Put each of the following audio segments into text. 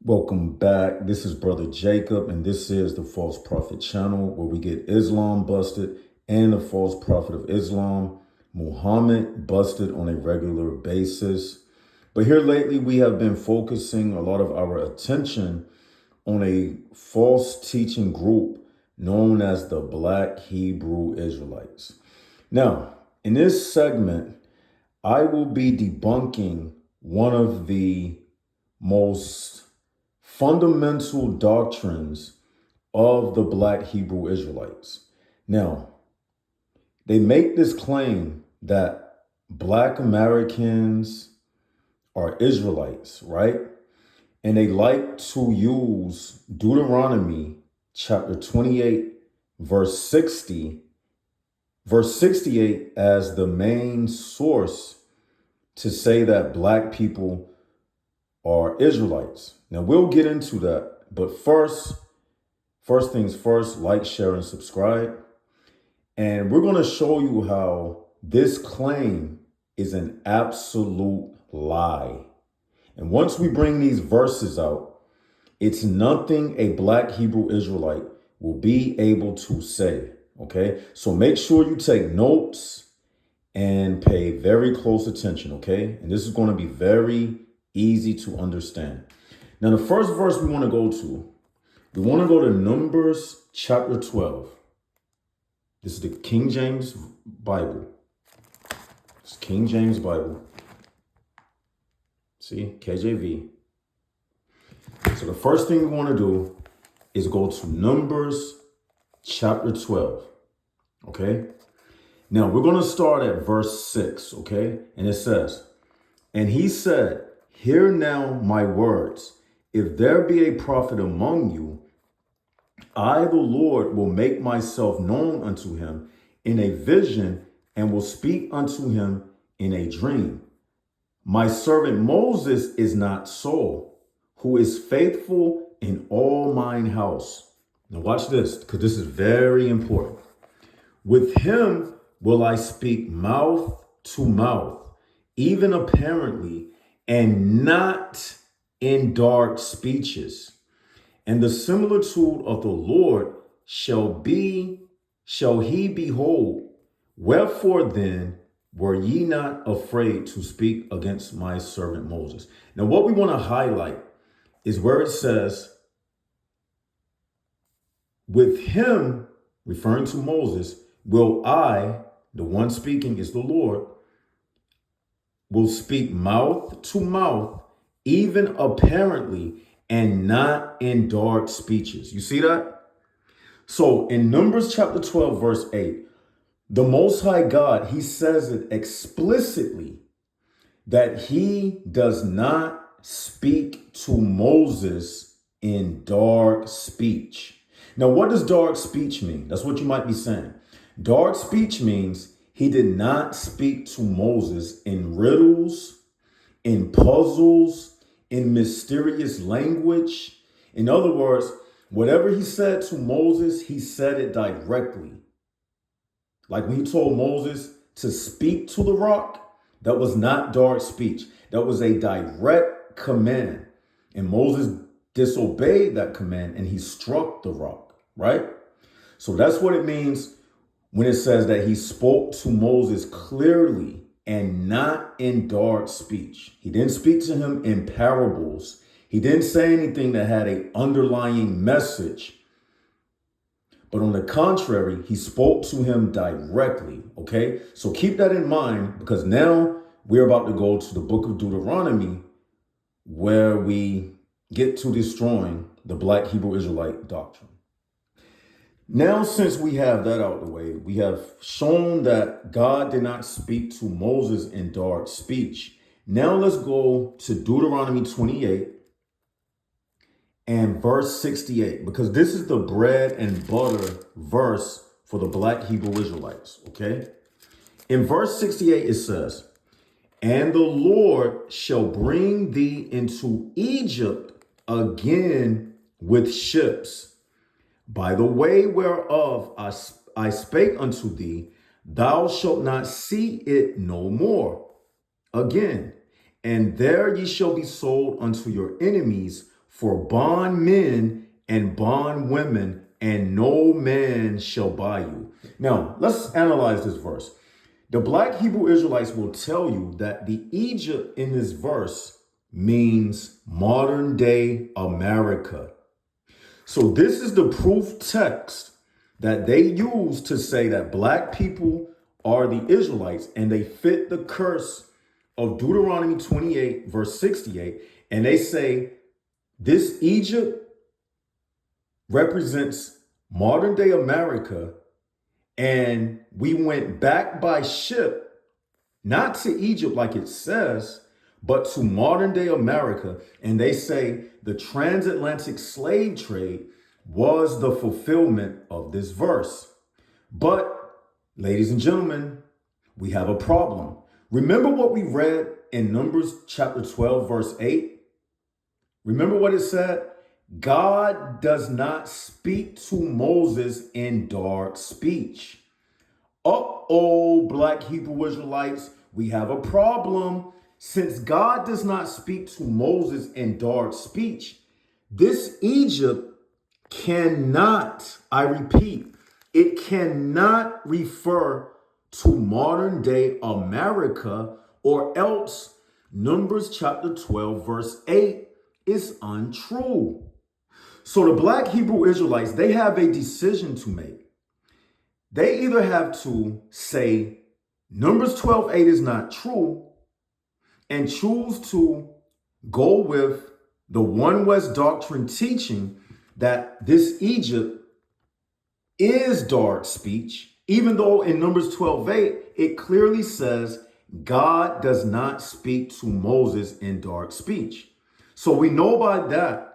Welcome back. This is Brother Jacob, and this is the False Prophet channel where we get Islam busted and the false prophet of Islam, Muhammad, busted on a regular basis. But here lately, we have been focusing a lot of our attention on a false teaching group known as the Black Hebrew Israelites. Now, in this segment, I will be debunking one of the most fundamental doctrines of the Black Hebrew Israelites. Now, they make this claim that Black Americans are Israelites, right? And they like to use Deuteronomy chapter 28, verse 68 as the main source to say that Black people are Israelites. Now we'll get into that, but first things first, like, share, and subscribe. And we're going to show you how this claim is an absolute lie. And once we bring these verses out, it's nothing a Black Hebrew Israelite will be able to say, okay? So make sure you take notes and pay very close attention, okay? And this is going to be very easy to understand. Now, the first verse we want to go to Numbers chapter 12. This is the King James Bible. It's King James Bible. See, KJV. So the first thing we want to do is go to Numbers chapter 12, okay? Now, we're going to start at verse 6, okay? And it says, "And he said, Hear now my words. If there be a prophet among you, I, the Lord, will make myself known unto him in a vision and will speak unto him in a dream. My servant Moses is not so, who is faithful in all mine house." Now watch this, because this is very important. "With him will I speak mouth to mouth, even apparently, and not in dark speeches. And the similitude of the Lord shall he behold. Wherefore then were ye not afraid to speak against my servant Moses?" Now, what we want to highlight is where it says, "With him," referring to Moses, "will I," the one speaking is the Lord, "will speak mouth to mouth, even apparently, and not in dark speeches." You see that? So in Numbers chapter 12, verse 8, the Most High God, he says it explicitly that he does not speak to Moses in dark speech. Now, what does dark speech mean? That's what you might be saying. Dark speech means he did not speak to Moses in riddles, in puzzles, in mysterious language. In other words, whatever he said to Moses, he said it directly. Like when he told Moses to speak to the rock, that was not dark speech. That was a direct command. And Moses disobeyed that command and he struck the rock, right? So that's what it means when it says that he spoke to Moses clearly and not in dark speech. He didn't speak to him in parables. He didn't say anything that had an underlying message. But on the contrary, he spoke to him directly, okay? So keep that in mind, because now we're about to go to the book of Deuteronomy, where we get to destroying the Black Hebrew Israelite doctrine. Now, since we have that out of the way, we have shown that God did not speak to Moses in dark speech. Now let's go to Deuteronomy 28 and verse 68, because this is the bread and butter verse for the Black Hebrew Israelites, okay? In verse 68, it says, "And the Lord shall bring thee into Egypt again with ships, by the way whereof I spake unto thee, thou shalt not see it no more again. And there ye shall be sold unto your enemies for bondmen and bondwomen, and no man shall buy you. Now, let's analyze this verse. The black Hebrew Israelites will tell you that the Egypt in this verse means modern day America. So this is the proof text that they use to say that black people are the Israelites, and they fit the curse of Deuteronomy 28, verse 68. And they say this Egypt represents modern day America, and we went back by ship, not to Egypt like it says, but to modern day America. And they say the transatlantic slave trade was the fulfillment of this verse. But, ladies and gentlemen, we have a problem. Remember what we read in Numbers chapter 12, verse 8? Remember what it said? God does not speak to Moses in dark speech. Uh-oh, black Hebrew Israelites, we have a problem. Since God does not speak to Moses in dark speech, this Egypt cannot, I repeat, it cannot refer to modern day America, or else Numbers chapter 12, verse 8 is untrue. So the black Hebrew Israelites, they have a decision to make. They either have to say Numbers 12:8 is not true and choose to go with the One West doctrine teaching that this Egypt is dark speech, even though in Numbers 12:8 it clearly says God does not speak to Moses in dark speech. So we know by that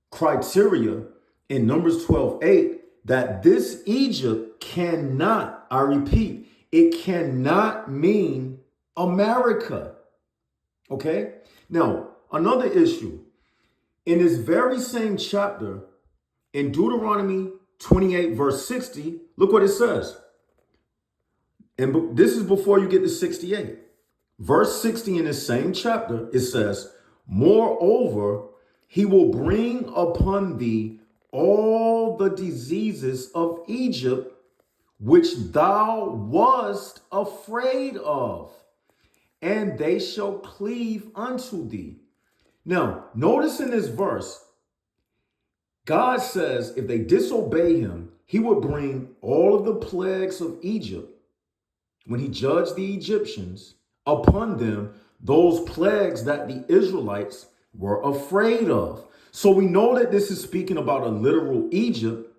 criteria in Numbers 12:8 that this Egypt cannot, I repeat, it cannot mean America. Okay? Now, another issue. In this very same chapter, in Deuteronomy 28, verse 60, look what it says. And this is before you get to 68. Verse 60 in this same chapter, it says, moreover, he will bring upon thee all the diseases of Egypt, which thou wast afraid of, and they shall cleave unto thee. Now, notice in this verse, God says if they disobey him, he would bring all of the plagues of Egypt, when he judged the Egyptians, upon them, those plagues that the Israelites were afraid of. So we know that this is speaking about a literal Egypt,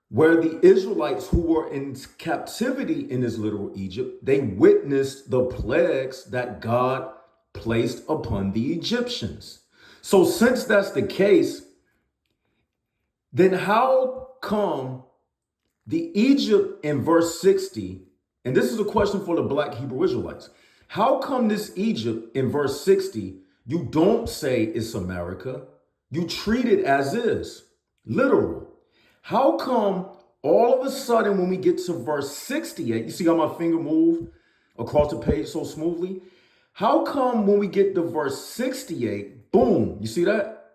where the Israelites who were in captivity in this literal Egypt, they witnessed the plagues that God placed upon the Egyptians. So since that's the case, then how come the Egypt in verse 60, and this is a question for the black Hebrew Israelites, how come this Egypt in verse 60, you don't say it's America, you treat it as is, literal? How come all of a sudden when we get to verse 68, you see how my finger moved across the page so smoothly? How come when we get to verse 68, boom, you see that?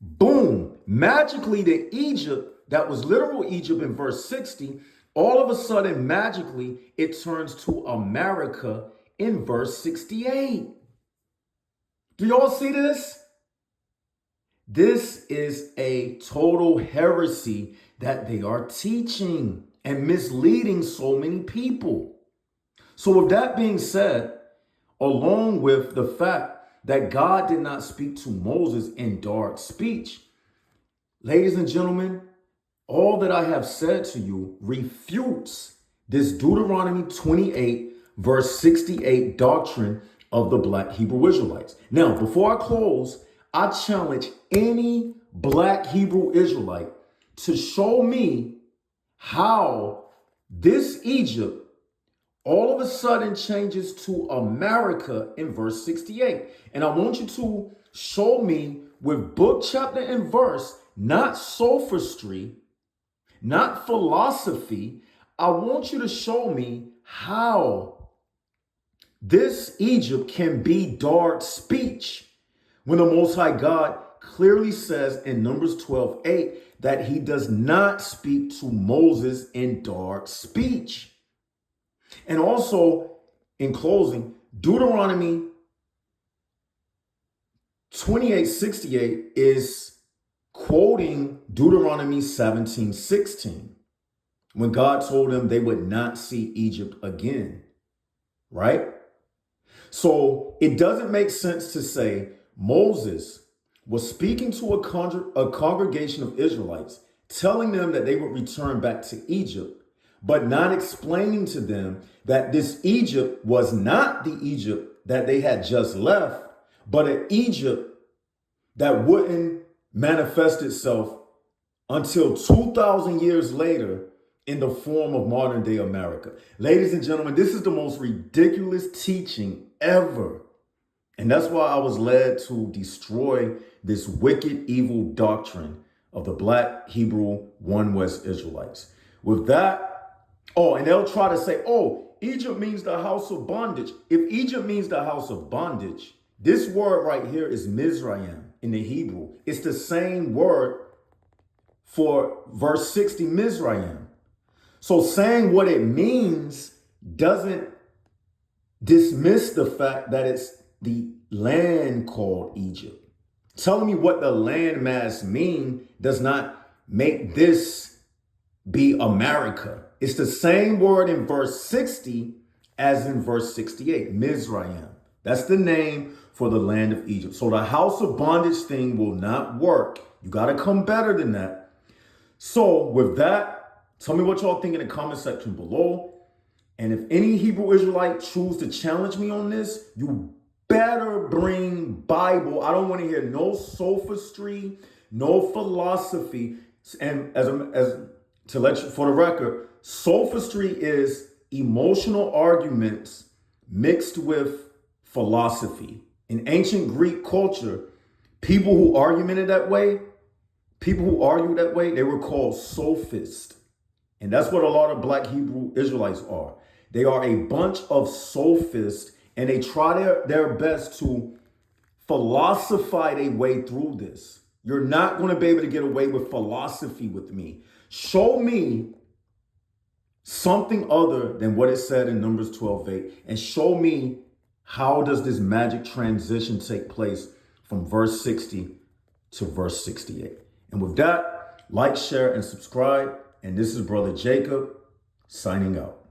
Boom, magically the Egypt that was literal Egypt in verse 60, all of a sudden magically it turns to America in verse 68. Do y'all see this? This is a total heresy that they are teaching and misleading so many people. So with that being said, along with the fact that God did not speak to Moses in dark speech, ladies and gentlemen, all that I have said to you refutes this Deuteronomy 28 verse 68 doctrine of the black Hebrew Israelites. Now, before I close, I challenge any black Hebrew Israelite to show me how this Egypt all of a sudden changes to America in verse 68. And I want you to show me with book, chapter, and verse, not sophistry, not philosophy. I want you to show me how this Egypt can be dark speech when the Most High God clearly says in Numbers 12:8 that he does not speak to Moses in dark speech. And also, in closing, Deuteronomy 28:68 is quoting Deuteronomy 17:16 when God told them they would not see Egypt again, right? So it doesn't make sense to say Moses was speaking to a congregation of Israelites, telling them that they would return back to Egypt, but not explaining to them that this Egypt was not the Egypt that they had just left, but an Egypt that wouldn't manifest itself until 2,000 years later in the form of modern day America. Ladies and gentlemen, this is the most ridiculous teaching ever. And that's why I was led to destroy this wicked, evil doctrine of the Black Hebrew One West Israelites. With that, and they'll try to say, Egypt means the house of bondage. If Egypt means the house of bondage, this word right here is Mizraim in the Hebrew. It's the same word for verse 60, Mizraim. So saying what it means doesn't dismiss the fact that it's the land called Egypt. Telling me what the landmass mean does not make this be America. It's the same word in verse 60 as in verse 68, Mizraim. That's the name for the land of Egypt. So the house of bondage thing will not work. You got to come better than that. So with that, tell me what y'all think in the comment section below. And if any Hebrew Israelite choose to challenge me on this, you better bring Bible. I don't want to hear no sophistry, no philosophy. And for the record, sophistry is emotional arguments mixed with philosophy. In ancient Greek culture, people who argued that way, they were called sophists. And that's what a lot of Black Hebrew Israelites are. They are a bunch of sophists, and they try their best to philosophize their way through this. You're not going to be able to get away with philosophy with me. Show me something other than what it said in Numbers 12:8, and show me how does this magic transition take place from verse 60 to verse 68. And with that, like, share, and subscribe. And this is Brother Jacob signing out.